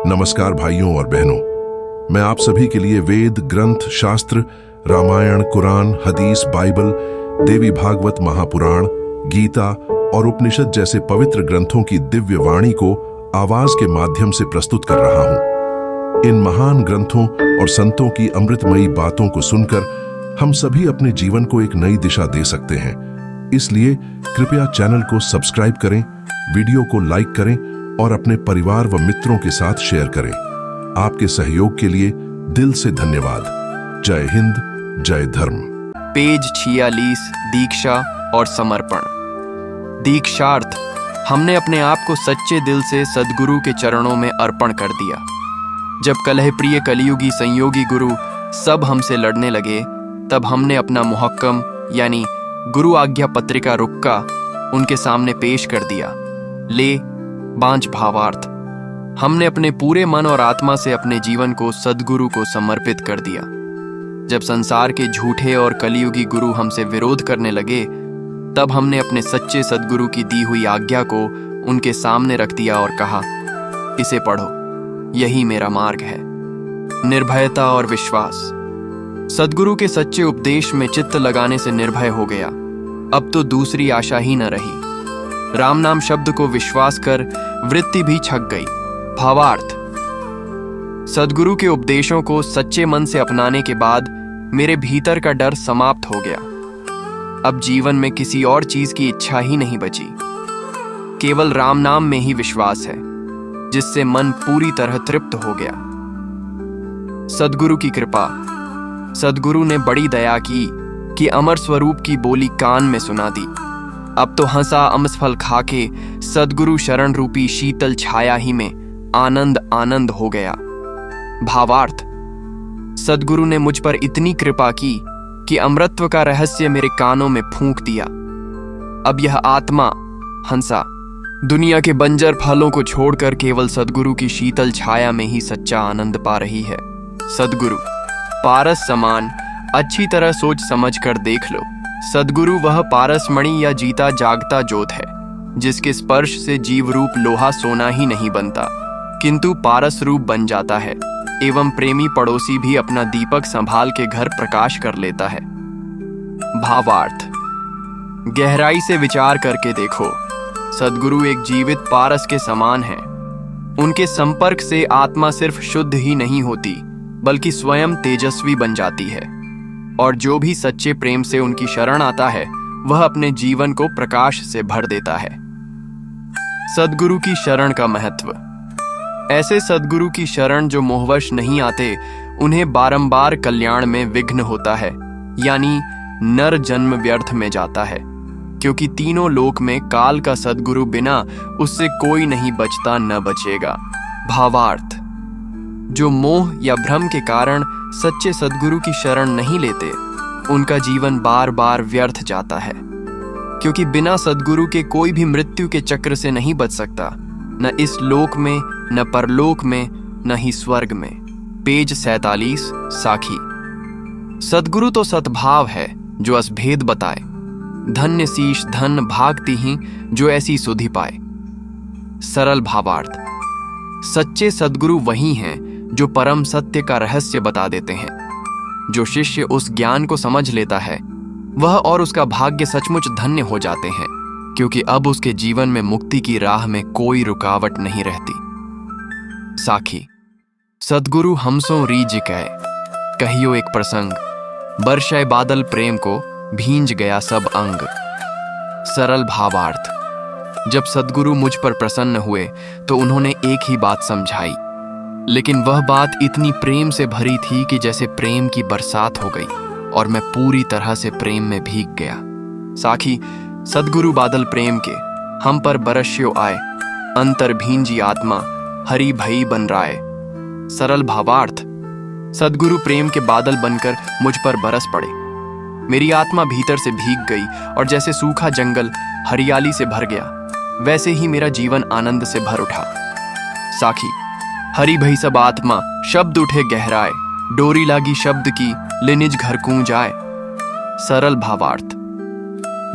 नमस्कार भाइयों और बहनों, मैं आप सभी के लिए वेद, ग्रंथ, शास्त्र, रामायण, कुरान, हदीस, बाइबल, देवी भागवत, महापुराण, गीता और उपनिषद जैसे पवित्र ग्रंथों की दिव्य वाणी को आवाज के माध्यम से प्रस्तुत कर रहा हूं। इन महान ग्रंथों और संतों की अमृतमयी बातों को सुनकर हम सभी अपने जीवन को एक नई दिशा दे सकते हैं। इसलिए कृपया चैनल को सब्सक्राइब करें, वीडियो को लाइक करें और अपने परिवार व मित्रों के साथ शेयर करें। आपके सहयोग के लिए दिल से धन्यवाद। जय हिंद, जय धर्म। पेज 46, दीक्षा और समर्पण। दीक्षार्थ: हमने अपने आप को सच्चे दिल से सद्गुरु के चरणों में अर्पण कर दिया। जब कलह प्रिय कलियुगी संयोगी गुरु सब हमसे लड़ने लगे, तब हमने अपना मुहक्कम यानी गुरु आज्ञा पत्रिका रुक्का उनके सामने पेश कर दिया। ले बांझ भावार्थ: हमने अपने पूरे मन और आत्मा से अपने जीवन को सद्गुरु को समर्पित कर दिया। जब संसार के झूठे और कलियुगी गुरु हमसे विरोध करने लगे, तब हमने अपने सच्चे सद्गुरु की दी हुई आज्ञा को उनके सामने रख दिया और कहा, इसे पढ़ो, यही मेरा मार्ग है। निर्भयता और विश्वास: सद्गुरु के सच्चे उपदेश में चित्त लगाने से निर्भय हो गया। अब तो दूसरी आशा ही न रही। राम नाम शब्द को विश्वास कर वृत्ति भी छक गई। भावार्थ: सद्गुरु के उपदेशों को सच्चे मन से अपनाने के बाद मेरे भीतर का डर समाप्त हो गया। अब जीवन में किसी और चीज की इच्छा ही नहीं बची। केवल राम नाम में ही विश्वास है, जिससे मन पूरी तरह तृप्त हो गया। सद्गुरु की कृपा: सद्गुरु ने बड़ी दया की कि अमर स्वरूप की बोली कान में सुना दी। अब तो हंसा अमृतफल खाके सद्गुरु शरण रूपी शीतल छाया ही में आनंद आनंद हो गया। भावार्थ: सद्गुरु ने मुझ पर इतनी कृपा की कि अमृतत्व का रहस्य मेरे कानों में फूंक दिया। अब यह आत्मा हंसा दुनिया के बंजर फलों को छोड़कर केवल सद्गुरु की शीतल छाया में ही सच्चा आनंद पा रही है। सद्गुरु पारस समान अच्छी तरह सोच समझ कर देख लो। सद्गुरु वह पारस मणि या जीता जागता ज्योत है, जिसके स्पर्श से जीव रूप लोहा सोना ही नहीं बनता, किंतु पारस रूप बन जाता है एवं प्रेमी पड़ोसी भी अपना दीपक संभाल के घर प्रकाश कर लेता है। भावार्थ: गहराई से विचार करके देखो, सद्गुरु एक जीवित पारस के समान है। उनके संपर्क से आत्मा सिर्फ शुद्ध ही नहीं होती, बल्कि स्वयं तेजस्वी बन जाती है, और जो भी सच्चे प्रेम से उनकी शरण आता है, वह अपने जीवन को प्रकाश से भर देता है। सद्गुरु की शरण का महत्व: ऐसे सद्गुरु की शरण जो मोहवश नहीं आते, उन्हें बारंबार कल्याण में विघ्न होता है, यानी नर जन्म व्यर्थ में जाता है, क्योंकि तीनों लोक में काल का सद्गुरु बिना उससे कोई नहीं बचता न बचेगा। भावार्थ: जो मोह या भ्रम के कारण सच्चे सद्गुरु की शरण नहीं लेते, उनका जीवन बार बार व्यर्थ जाता है, क्योंकि बिना सद्गुरु के कोई भी मृत्यु के चक्र से नहीं बच सकता, न इस लोक में, न परलोक में, न ही स्वर्ग में। पेज 47, साखी: सद्गुरु तो सद्भाव है जो असभेद बताए। धन्य शीश धन भागती ही जो ऐसी सुधि पाए। सरल भावार्थ: सच्चे सद्गुरु वही हैं जो परम सत्य का रहस्य बता देते हैं। जो शिष्य उस ज्ञान को समझ लेता है, वह और उसका भाग्य सचमुच धन्य हो जाते हैं, क्योंकि अब उसके जीवन में मुक्ति की राह में कोई रुकावट नहीं रहती। साखी: सद्गुरु हमसों रीझ कै कहियो एक प्रसंग, बरसै बादल प्रेम को भींज गया सब अंग। सरल भावार्थ: जब सद्गुरु मुझ पर प्रसन्न हुए तो उन्होंने एक ही बात समझाई, लेकिन वह बात इतनी प्रेम से भरी थी कि जैसे प्रेम की बरसात हो गई और मैं पूरी तरह से प्रेम में भीग गया। साखी: सद्गुरु बादल प्रेम के हम पर बरस्यो आए, अंतर भींजी आत्मा हरि भई बन राय। सरल भावार्थ: सद्गुरु प्रेम के बादल बनकर मुझ पर बरस पड़े। मेरी आत्मा भीतर से भीग गई और जैसे सूखा जंगल हरियाली से भर गया, वैसे ही मेरा जीवन आनंद से भर उठा। साखी: हरि भई सब आत्मा शब्द उठे गहराए, डोरी लागी शब्द की ले निज घर कूंज आए। सरल भावार्थ: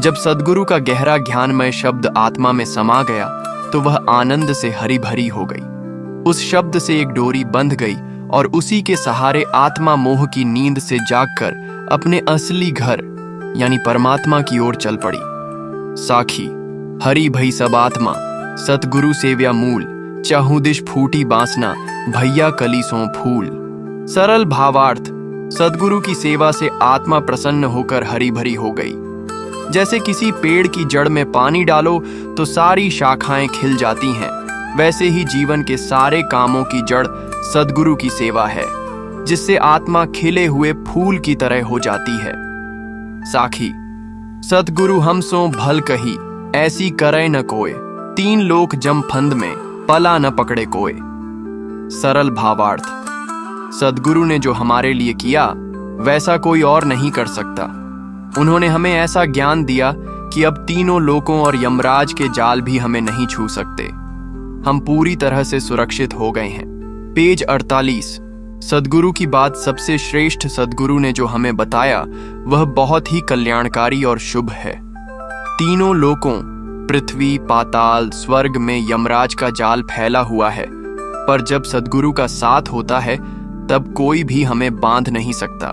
जब सद्गुरु का गहरा ज्ञानमय शब्द आत्मा में समा गया, तो वह आनंद से हरी भरी हो गई। उस शब्द से एक डोरी बंध गई और उसी के सहारे आत्मा मोह की नींद से जागकर अपने असली घर यानी परमात्मा की ओर चल पड़ी। साखी हरी भई सब आत्मा, सतगुरु सेव्या मूल, चहुदिश फूटी बासना, भैया कलीसों फूल। सरल भावार्थ, सदगुरु की सेवा से आत्मा प्रसन्न होकर हरी भरी हो गई। जैसे किसी पेड़ की जड़ में पानी डालो तो सारी शाखाएं खिल जाती हैं, वैसे ही जीवन के सारे कामों की जड़ सदगुरु की सेवा है, जिससे आत्मा खिले हुए फूल की तरह हो जाती है। साखी सतगुरु हमसो भल कही, ऐसी करे न कोय, तीन लोक जम फंद में, पला न पकड़े कोय। सरल भावार्थ, सदगुरु ने जो हमारे लिए किया वैसा कोई और नहीं कर सकता। उन्होंने हमें ऐसा ज्ञान दिया कि अब तीनों लोकों और यमराज के जाल भी हमें नहीं छू सकते। हम पूरी तरह से सुरक्षित हो गए हैं। पेज 48। सदगुरु की बात सबसे श्रेष्ठ सदगुरु ने जो हमें बताया वह बहुत ही कल्याणकारी और शुभ है। तीनों लोकों पृथ्वी, पाताल, स्वर्ग में यमराज का जाल फैला हुआ है, पर जब सदगुरु का साथ होता है तब कोई भी हमें बांध नहीं सकता।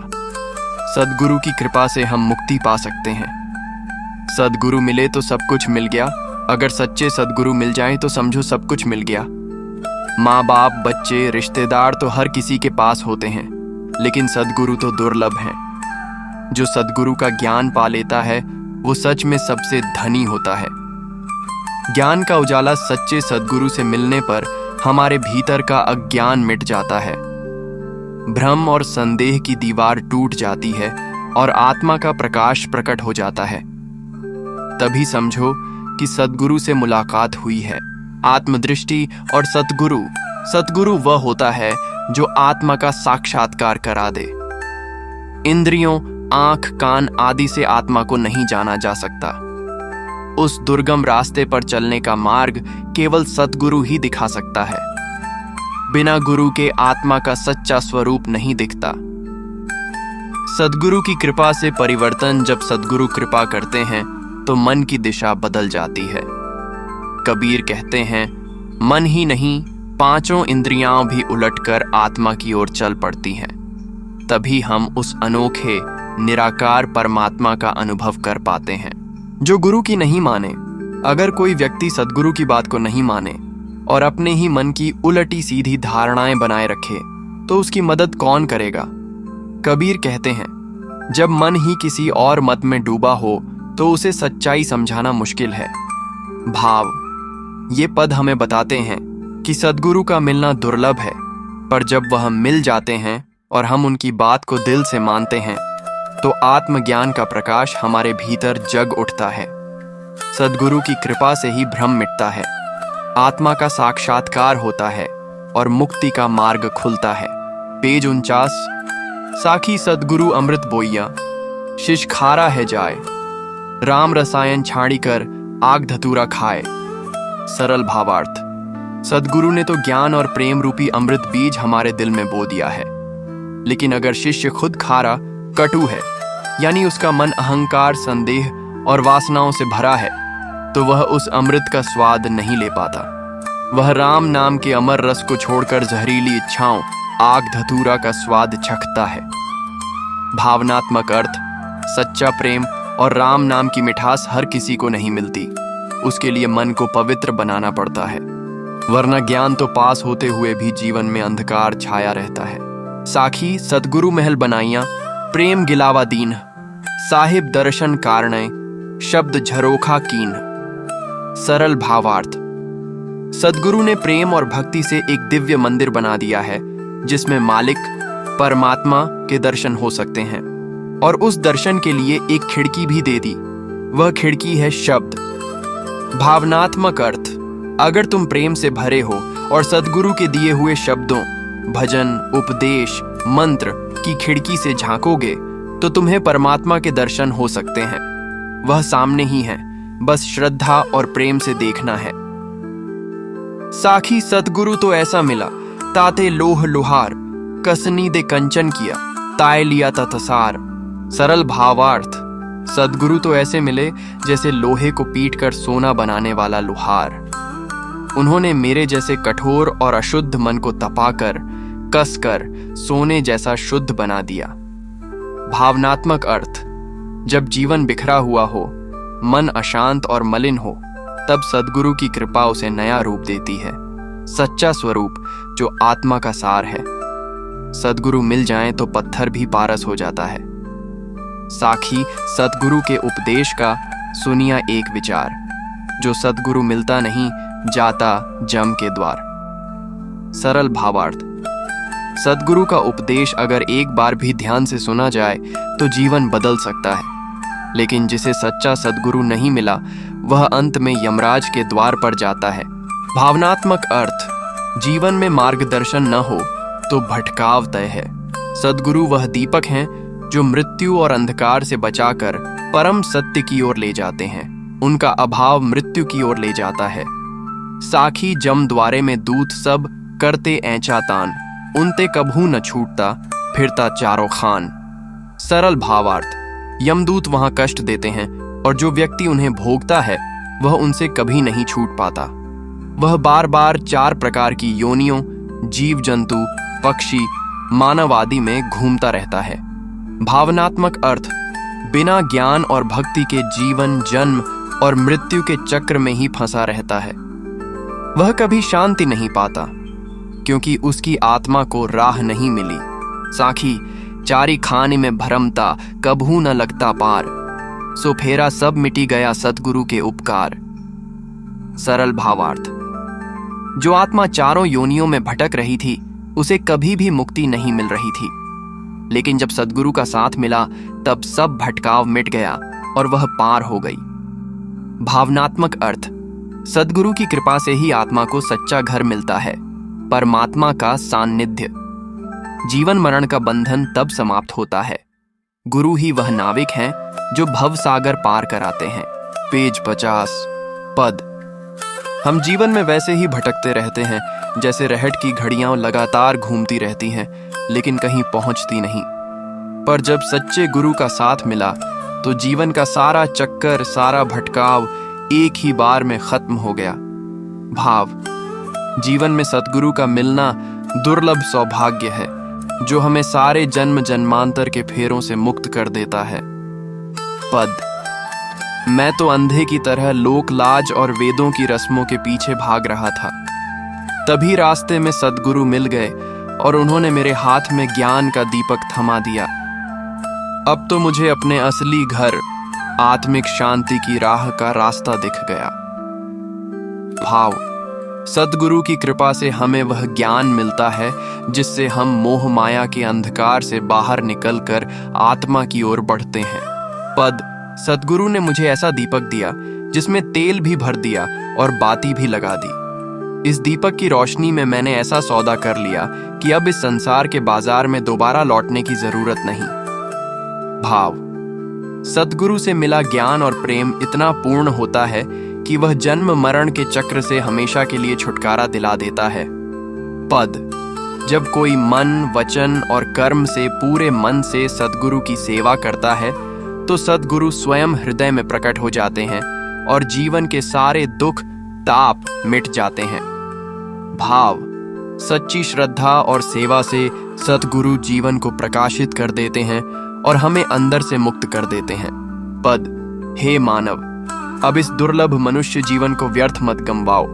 सदगुरु की कृपा से हम मुक्ति पा सकते हैं। सदगुरु मिले तो सब कुछ मिल गया। अगर सच्चे सदगुरु मिल जाएं तो समझो सब कुछ मिल गया। माँ बाप, बच्चे, रिश्तेदार तो हर किसी के पास होते हैं, लेकिन सदगुरु तो दुर्लभ हैं। जो सदगुरु का ज्ञान पा लेता है वो सच में सबसे धनी होता है। ज्ञान का उजाला सच्चे सदगुरु से मिलने पर हमारे भीतर का अज्ञान मिट जाता है, भ्रम और संदेह की दीवार टूट जाती है और आत्मा का प्रकाश प्रकट हो जाता है। तभी समझो कि सदगुरु से मुलाकात हुई है। आत्मदृष्टि और सतगुरु वह होता है जो आत्मा का साक्षात्कार करा दे। इंद्रियों, आंख, कान आदि से आत्मा को नहीं जाना जा सकता। उस दुर्गम रास्ते पर चलने का मार्ग केवल सतगुरु ही दिखा सकता है। बिना गुरु के आत्मा का सच्चा स्वरूप नहीं दिखता। सदगुरु की कृपा से परिवर्तन जब सदगुरु कृपा करते हैं तो मन की दिशा बदल जाती है। कबीर कहते हैं, मन ही नहीं पांचों इंद्रियां भी उलटकर आत्मा की ओर चल पड़ती हैं। तभी हम उस अनोखे निराकार परमात्मा का अनुभव कर पाते हैं। जो गुरु की नहीं माने, अगर कोई व्यक्ति सदगुरु की बात को नहीं माने और अपने ही मन की उलटी सीधी धारणाएं बनाए रखे तो उसकी मदद कौन करेगा। कबीर कहते हैं, जब मन ही किसी और मत में डूबा हो तो उसे सच्चाई समझाना मुश्किल है। भाव ये पद हमें बताते हैं कि सदगुरु का मिलना दुर्लभ है, पर जब वह मिल जाते हैं और हम उनकी बात को दिल से मानते हैं तो आत्मज्ञान का प्रकाश हमारे भीतर जग उठता है। सदगुरु की कृपा से ही भ्रम मिटता है, आत्मा का साक्षात्कार होता है और मुक्ति का मार्ग खुलता है। पेज 49। साखी सदगुरु अमृत बोइया, शिश खारा है जाए, राम रसायन छाड़ी कर आग धतूरा खाए। सरल भावार्थ, सदगुरु ने तो ज्ञान और प्रेम रूपी अमृत बीज हमारे दिल में बो दिया है, लेकिन अगर शिष्य खुद खारा, कटु है, यानी उसका मन अहंकार, संदेह और वासनाओं से भरा है, तो वह उस अमृत का स्वाद नहीं ले पाता। वह राम नाम के अमर रस को छोड़कर जहरीली इच्छाओं, आग धतूरा का स्वाद चखता है। भावनात्मक अर्थ, सच्चा प्रेम और राम नाम की मिठास हर किसी को नहीं मिलती। उसके लिए मन को पवित्र बनाना पड़ता है, वरना ज्ञान तो पास होते हुए भी जीवन में अंधकार छाया रहता है। साखी सतगुरु महल बनाइया, प्रेम गिलावा दीन, साहिब दर्शन कारणे, शब्द झरोखा कीन। सरल भावार्थ, सदगुरु ने प्रेम और भक्ति से एक दिव्य मंदिर बना दिया है जिसमें मालिक परमात्मा के दर्शन हो सकते हैं, और उस दर्शन के लिए एक खिड़की भी दे दी। वह खिड़की है शब्द। भावनात्मक अर्थ, अगर तुम प्रेम से भरे हो और सदगुरु के दिए हुए शब्दों, भजन, उपदेश, मंत्र की खिड़की से झांकोगे तो तुम्हें परमात्मा के दर्शन हो सकते हैं। वह सामने ही है, बस श्रद्धा और प्रेम से देखना है। साखी सतगुरु तो ऐसा मिला, ताते लोह लोहार, कसनी दे कंचन किया, ताय लिया तथसार। सरल भावार्थ, सदगुरु तो ऐसे मिले जैसे लोहे को पीट कर सोना बनाने वाला लोहार। उन्होंने मेरे जैसे कठोर और अशुद्ध मन को तपाकर, कसकर सोने जैसा शुद्ध बना दिया। भावनात्मक अर्थ: जब जीवन बिखरा हुआ हो, मन अशांत और मलिन हो, तब सद्गुरु की कृपा उसे नया रूप देती है, सच्चा स्वरूप जो आत्मा का सार है। सद्गुरु मिल जाएं तो पत्थर भी पारस हो जाता है। साखी सद्गुरु के उपदेश का सुनिया एक विचार, जो सद्गुरु मिलता नहीं जाता जम के द्वार। सरल भावार्थ: सद्गुरु का उपदेश अगर एक बार भी ध्यान से सुना जाए तो जीवन बदल सकता है, लेकिन जिसे सच्चा सद्गुरु नहीं मिला वह अंत में यमराज के द्वार पर जाता है। भावनात्मक अर्थ: जीवन में मार्गदर्शन न हो तो भटकाव तय है। सद्गुरु वह दीपक हैं जो मृत्यु और अंधकार से बचाकर परम सत्य की ओर ले जाते हैं। उनका अभाव मृत्यु की ओर ले जाता है। साखी जम द्वारे में दूत सब करते ऐंचा तान, उनते कभू न छूटता फिरता चारों खान। सरल भावार्थ: यमदूत वहां कष्ट देते हैं और जो व्यक्ति उन्हें भोगता है वह उनसे कभी नहीं छूट पाता। वह बार बार 4 प्रकार की योनियों, जीव जंतु, पक्षी, मानव आदि में घूमता रहता है। भावनात्मक अर्थ: बिना ज्ञान और भक्ति के जीवन जन्म और मृत्यु के चक्र में ही फंसा रहता है। वह कभी शांति नहीं पाता, क्योंकि उसकी आत्मा को राह नहीं मिली। साखी चारी खाने में भरमता, कभू न लगता पार, सो फेरा सब मिटी गया सद्गुरु के उपकार। सरल भावार्थ: जो आत्मा चारों योनियों में भटक रही थी उसे कभी भी मुक्ति नहीं मिल रही थी, लेकिन जब सद्गुरु का साथ मिला तब सब भटकाव मिट गया और वह पार हो गई। भावनात्मक अर्थ: सद्गुरु की कृपा से ही आत्मा को सच्चा घर मिलता है, परमात्मा का सान्निध्य। जीवन मरण का बंधन तब समाप्त होता है। गुरु ही वह नाविक हैं जो भव सागर पार कराते हैं। पेज 50 पद। हम जीवन में वैसे ही भटकते रहते हैं जैसे रहट की घड़ियां लगातार घूमती रहती हैं लेकिन कहीं पहुंचती नहीं। पर जब सच्चे गुरु का साथ मिला तो जीवन का सारा चक्कर, सारा भटकाव एक ही बार में खत्म हो गया। भाव: जीवन में सद्गुरु का मिलना दुर्लभ सौभाग्य है जो हमें सारे जन्म जन्मांतर के फेरों से मुक्त कर देता है। पद: मैं तो अंधे की तरह लोक लाज और वेदों की रस्मों के पीछे भाग रहा था। तभी रास्ते में सद्गुरु मिल गए और उन्होंने मेरे हाथ में ज्ञान का दीपक थमा दिया। अब तो मुझे अपने असली घर, आत्मिक शांति की राह का रास्ता दिख गया। भाव: सद्गुरु की कृपा से हमें वह ज्ञान मिलता है जिससे हम मोह माया के अंधकार से बाहर निकलकर आत्मा की ओर बढ़ते हैं। पद: सद्गुरु ने मुझे ऐसा दीपक दिया जिसमें तेल भी भर दिया और बाती भी लगा दी। इस दीपक की रोशनी में मैंने ऐसा सौदा कर लिया कि अब इस संसार के बाजार में दोबारा लौटने की जरूरत नहीं। भाव: सद्गुरु से मिला ज्ञान और प्रेम इतना पूर्ण होता है कि वह जन्म मरण के चक्र से हमेशा के लिए छुटकारा दिला देता है। पद: जब कोई मन, वचन और कर्म से पूरे मन से सद्गुरु की सेवा करता है तो सद्गुरु स्वयं हृदय में प्रकट हो जाते हैं और जीवन के सारे दुख ताप मिट जाते हैं। भाव: सच्ची श्रद्धा और सेवा से सद्गुरु जीवन को प्रकाशित कर देते हैं और हमें अंदर से मुक्त कर देते हैं। पद: हे मानव, अब इस दुर्लभ मनुष्य जीवन को व्यर्थ मत गंवाओ।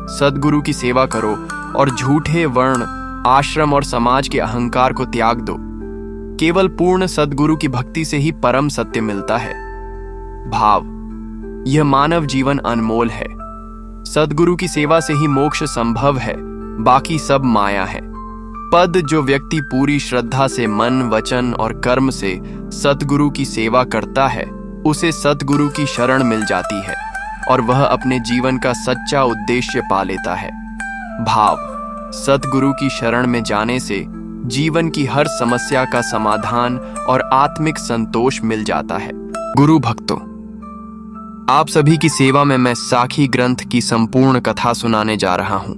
सद्गुरु की सेवा करो और झूठे वर्ण, आश्रम और समाज के अहंकार को त्याग दो। केवल पूर्ण सद्गुरु की भक्ति से ही परम सत्य मिलता है। भाव: यह मानव जीवन अनमोल है। सद्गुरु की सेवा से ही मोक्ष संभव है, बाकी सब माया है। पद: जो व्यक्ति पूरी श्रद्धा से मन, वचन और कर्म से सद्गुरु की सेवा करता है उसे सद्गुरु की शरण मिल जाती है और वह अपने जीवन का सच्चा उद्देश्य पा लेता है। भाव: सद्गुरु की शरण में जाने से जीवन की हर समस्या का समाधान और आत्मिक संतोष मिल जाता है। गुरु भक्तों, आप सभी की सेवा में मैं साखी ग्रंथ की संपूर्ण कथा सुनाने जा रहा हूं।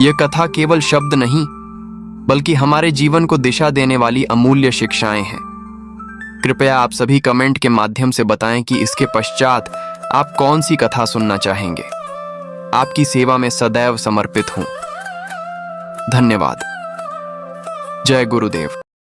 यह कथा केवल शब्द नहीं बल्कि हमारे जीवन को दिशा देने वाली अमूल्य शिक्षाएं हैं। कृपया आप सभी कमेंट के माध्यम से बताएं कि इसके पश्चात आप कौन सी कथा सुनना चाहेंगे। आपकी सेवा में सदैव समर्पित हूं। धन्यवाद। जय गुरुदेव।